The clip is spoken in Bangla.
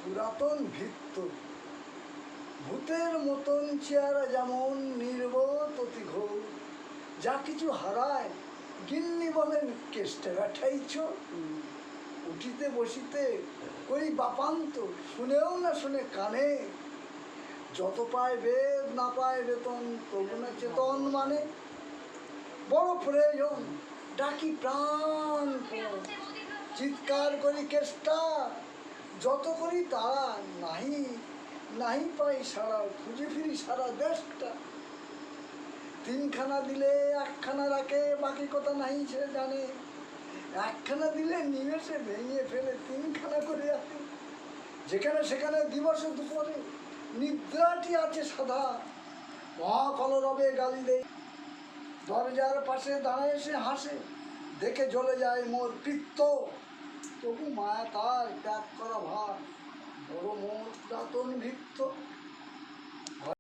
পুরাতন ভিত্ত ভূতের মতন চেহারা যেমন নির্বোধ অতি ঘোর, যা কিছু হারায় গিন্নি বলেন কেষ্টে ব্যাঠাইছ। উঠিতে বসিতে কই বাপান্ত, শুনেও না শুনে কানে, যত পায় বেদ না পায় বেতন, তবু না চেতন মানে। বড় প্রয়োজন ডাকি প্রাণ, চিৎকার করি কেষ্টা, যত করি তারা নাহি নাহি পাই সারা, খুঁজে ফিরি সারা দেশটা। তিনখানা দিলে একখানা রাখে, বাকি কথা নাহি সে জানে, একখানা দিলে নিমেষে ভেঙে ফেলে তিনখানা করে আসে। যেখানে সেখানে দিবসে দুপুরে নিদ্রাটি আছে সাদা, মহাকলরবে গালি দেয়, দরজার পাশে দাঁড়ায় সে হাসে, দেখে জ্বলে যায় মোর পিত্ত, তবু মায়া তার ত্যাগ করা ভার, বড় মোর পুরাতন ভিত্ত।